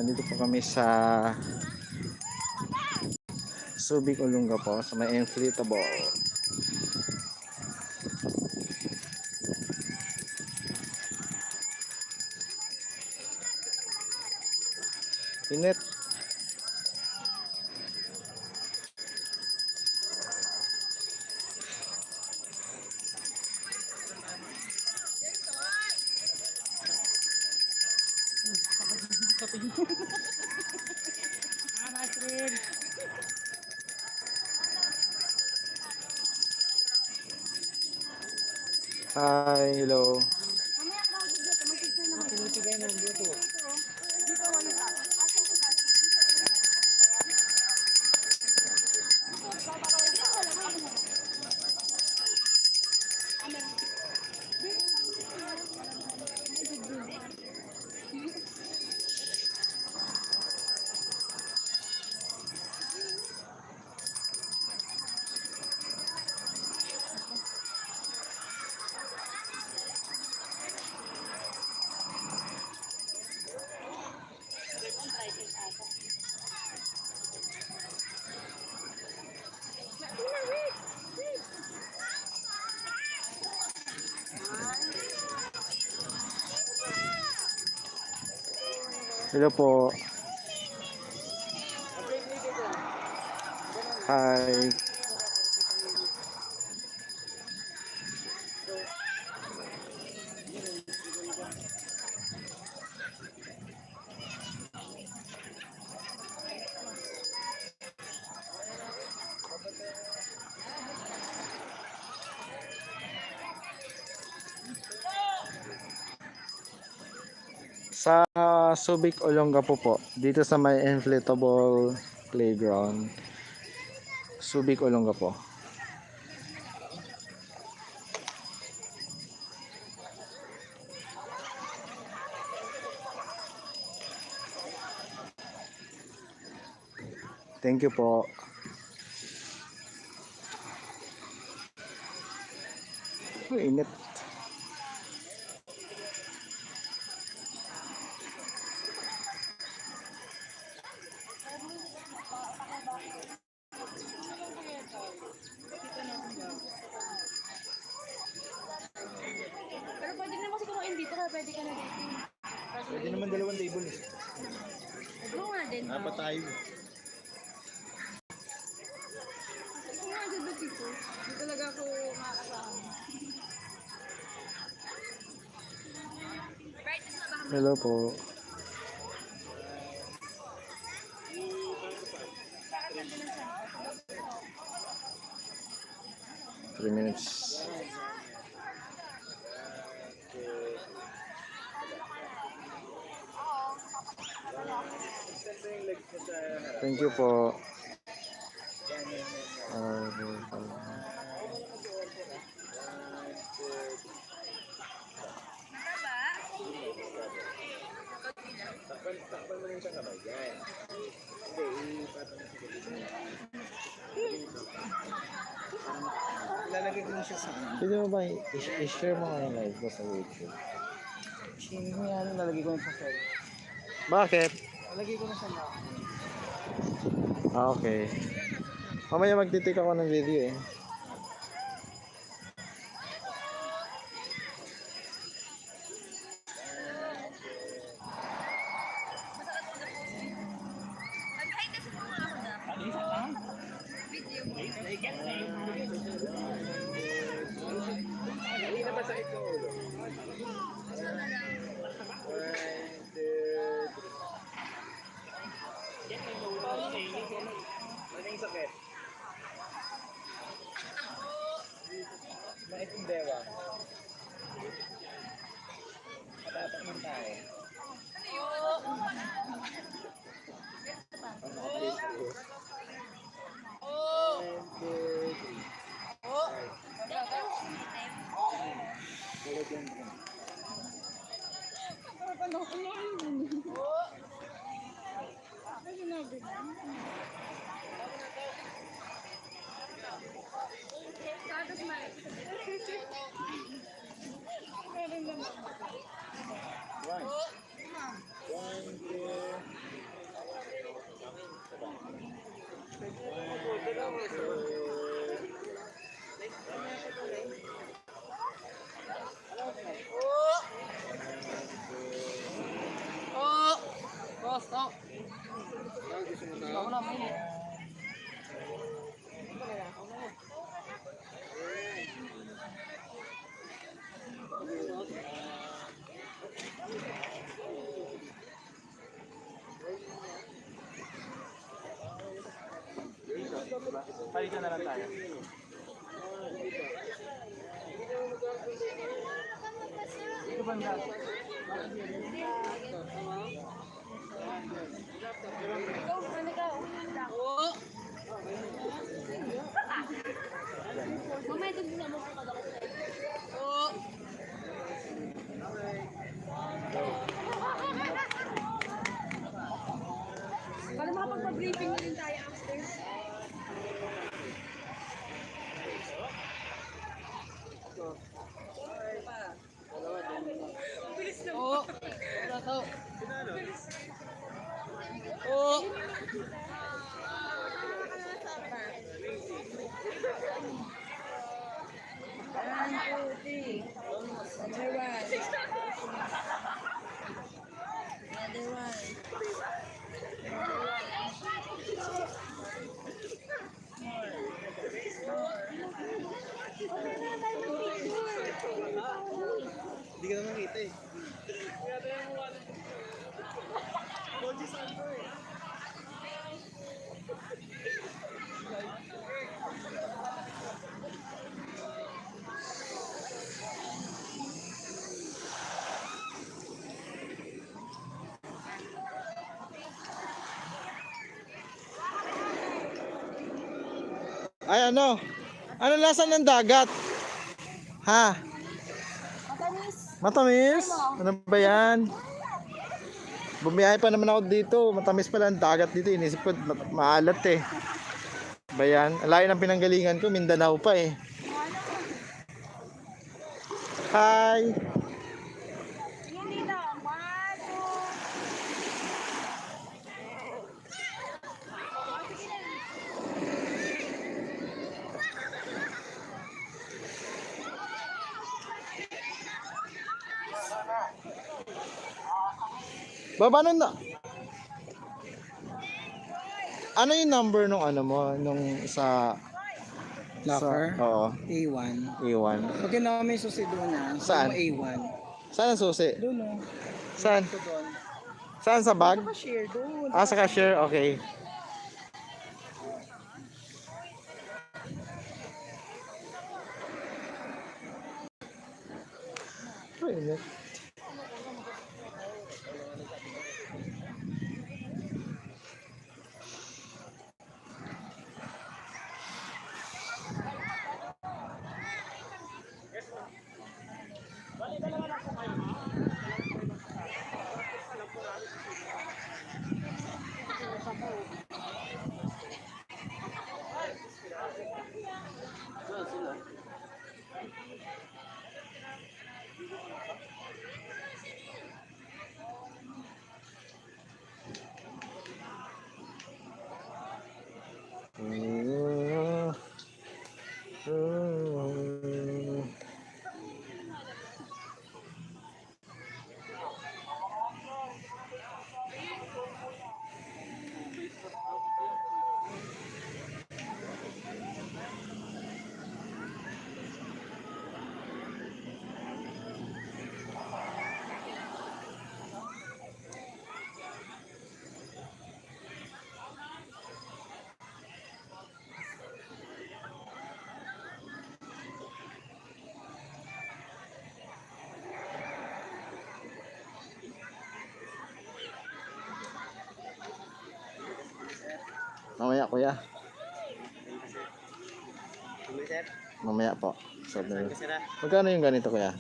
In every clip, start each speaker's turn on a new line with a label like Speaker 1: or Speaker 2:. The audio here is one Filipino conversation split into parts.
Speaker 1: Dito po kami sa Subic, Olonga po, sa may inflatable. Init. Hi, hello. Hello po. Hi. Sa Subic, Olonga po. Dito sa may inflatable playground. Subic, Olonga po. Thank you po. Init.
Speaker 2: Pero pwede naman kasi kumain dito ha, pwede ka na dito.
Speaker 3: Pwede naman dalawang table eh.
Speaker 2: Go nga din.
Speaker 3: Apat tayo.
Speaker 2: Gusto nga dyan ba dito? Hindi talaga ako makakasama.
Speaker 1: Hello po. Three minutes. Thank you po.
Speaker 3: Takpan mo rin siya kamay. Yan. Hindi, ipatong mo siya. Ilalagay ko na siya sa ano.
Speaker 1: Pwede mo ba i-share mo nga yung live ko sa YouTube?
Speaker 3: Hindi mo yan, nalagay ko na sa side.
Speaker 1: Bakit?
Speaker 3: Nalagay ko na sa lock.
Speaker 1: Okay. Mamaya magtitik ako ng video eh.
Speaker 3: Hindi na ba sa ito? 1, 2, 3. Ano yung sakit? Maitong dewa. Matatak ng tayo. Ako na, mainit.
Speaker 1: Palitan na lang tayo. Ito banda.
Speaker 2: Ikaw, ano ka?
Speaker 3: Oo.
Speaker 2: Mamaya ito din mo kada ko.
Speaker 3: Oo.
Speaker 2: Para makapag-briefing na rin tayo upstairs.
Speaker 3: Oo. Wala to. Oo.
Speaker 1: Hindi ka naman kita eh. Ay ano? Ano lasa ng dagat? Ha?
Speaker 2: Matamis.
Speaker 1: Matamis? Ano ba yan? Bumiyahe pa naman ako dito. Matamis pala ang dagat dito. Inisip ko maalat eh. Ba yan? Ang layo ng pinanggalingan ko. Mindanao pa eh. Hi!
Speaker 2: Tingin dito.
Speaker 1: Baba nun na. Ano yung number nung ano mo? Nung sa...
Speaker 3: Locker?
Speaker 1: Oo.
Speaker 3: A1.
Speaker 1: A1.
Speaker 3: Pag namin susi doon na.
Speaker 1: Saan?
Speaker 3: A1.
Speaker 1: Saan ang susi?
Speaker 3: Doon o.
Speaker 1: Saan?
Speaker 3: Doon.
Speaker 1: Saan sa bag?
Speaker 3: Share doon.
Speaker 1: Ah, sa cashier? Okay. Ay, mamaya kuya. Mamaya po. Sabi. Magkano yung ganito kuya?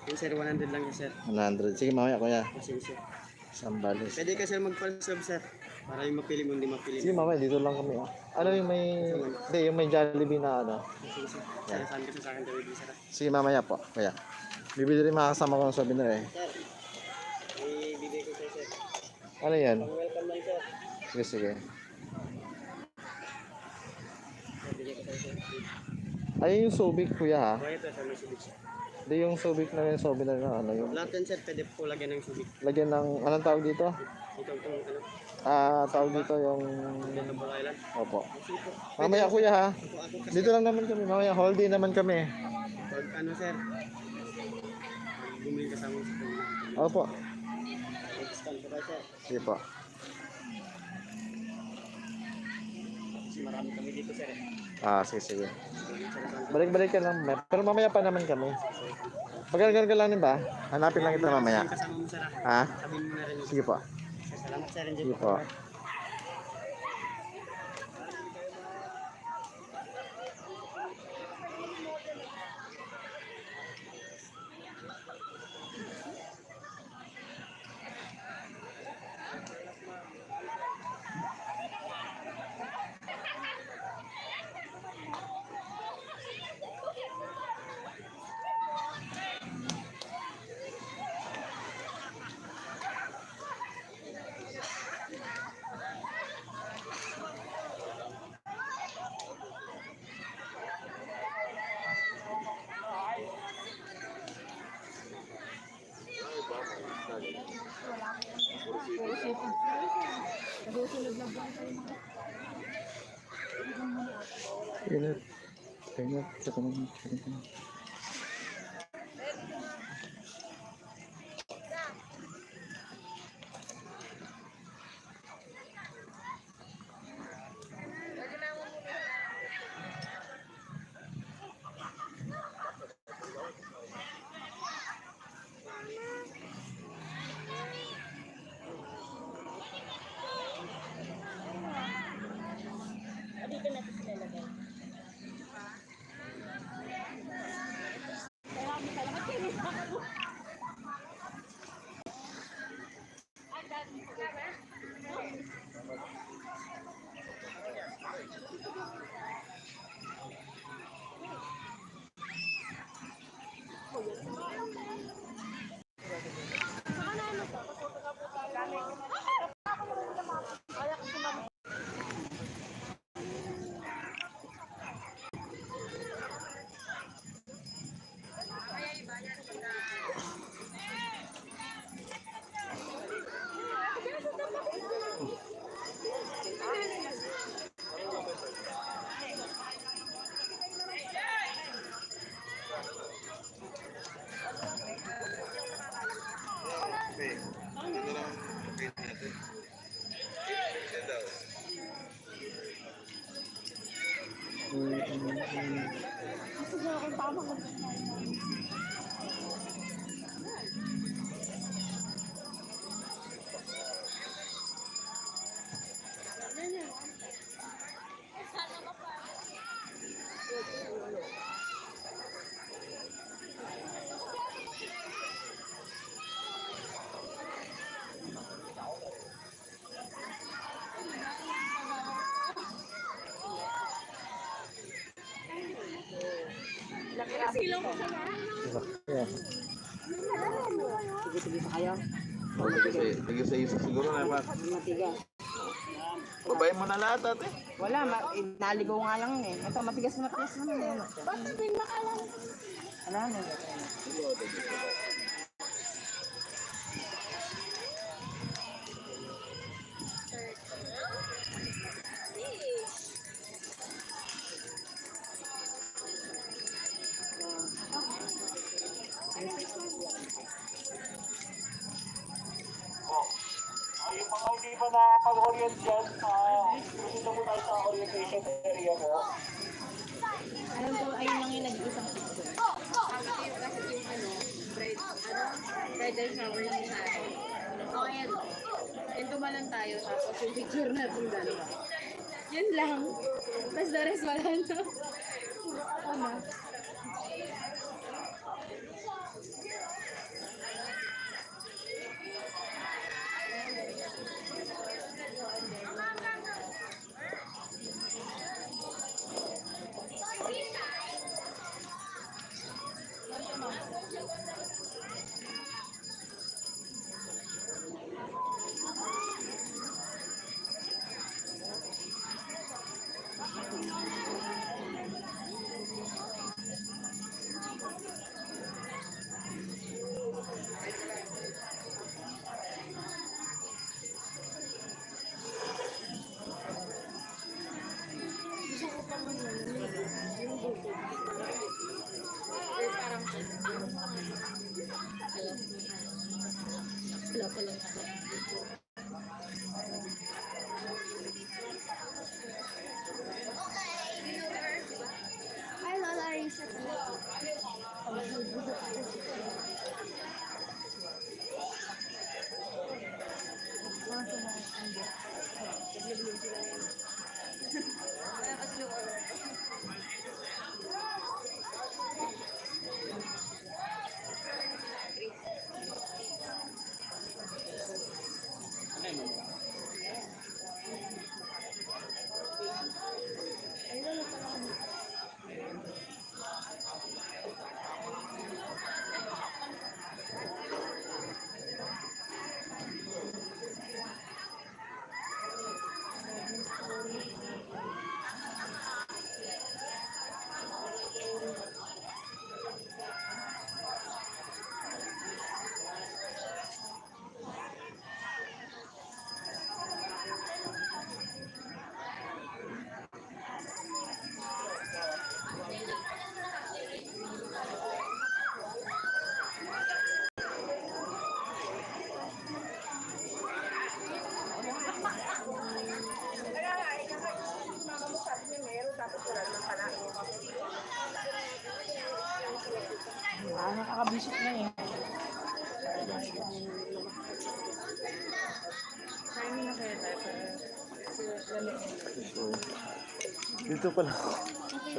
Speaker 3: Yung sir, 100 lang yun sir.
Speaker 1: 100. Sige mamaya kuya.
Speaker 3: Sige sir.
Speaker 1: Sambales.
Speaker 3: Pwede ka sir mag-sub sir. Para yung mapili mo, hindi mapili
Speaker 1: Sige
Speaker 3: mo.
Speaker 1: mamaya dito lang kami. Ano yung may... Hindi, yung may Jollibee na ano.
Speaker 3: Sige sir. Sir, saan ka sa akin delivery sir?
Speaker 1: Sige mamaya po kuya. Bibili rin makakasama ko ng souvenir eh.
Speaker 3: Sir, ibibigay ko sa'yo sir.
Speaker 1: Ano yan?
Speaker 3: Welcome lang sir.
Speaker 1: Sige sige.
Speaker 3: Ibigay ko sa'yo sir.
Speaker 1: Ayun yung Subic kuya ha.
Speaker 3: Okay ito sir, may subik sir.
Speaker 1: Hindi yung subic na yung sobi na ano yung
Speaker 3: Lahat yan sir, pwede po lagyan ng subic.
Speaker 1: lagyan ng anong tawag dito?
Speaker 3: Itong ano,
Speaker 1: Tawag dito yung
Speaker 3: Vegetable Island.
Speaker 1: opo.
Speaker 3: Sige po.
Speaker 1: Mamaya kuya ha.
Speaker 3: Ako kasi,
Speaker 1: Dito lang naman kami. Mamaya whole day naman kami.
Speaker 3: pag ano sir, bumili kasama sa kanya.
Speaker 1: Opo.
Speaker 3: Discount ko tayo sir.
Speaker 1: Sige po.
Speaker 3: Kasi marami kami dito sir.
Speaker 1: Sige, sige. Balik-balik ka lang. Pero mamaya pa naman kami. Pagkagal-galanin ba? Hanapin lang kita mamaya.
Speaker 3: Kasama mo sir
Speaker 1: Ha?
Speaker 3: Sabihin mo na rin.
Speaker 1: Sige po.
Speaker 3: Salamat sir. Enjoy
Speaker 1: Sige
Speaker 3: po.
Speaker 1: po. Ingat. Ingat. Yeah.
Speaker 3: Sige pa kayo.
Speaker 1: Tigil sa isa siguro na ba?
Speaker 3: Matigas.
Speaker 1: Babayin mo na lahat ate.
Speaker 3: Wala, naligaw nga lang eh. Ito, matigas naman eh.
Speaker 2: Bakit din makalang?
Speaker 3: Wala na.
Speaker 4: Yung mga hindi pa nakapag-orient dyan, dito mo tayo sa orientation area mo.
Speaker 2: Alam ko, ayun lang yung nag-iisang picture. Kasi yung bridal shower lang sa akin. O, ayan. Ito ba lang tayo, tapos yung picture natin dalawa. Yun lang. Tapos the rest wala na. Ano? Hi, Lola Arisa.
Speaker 3: Nakakabisip na eh.
Speaker 1: Dito pala.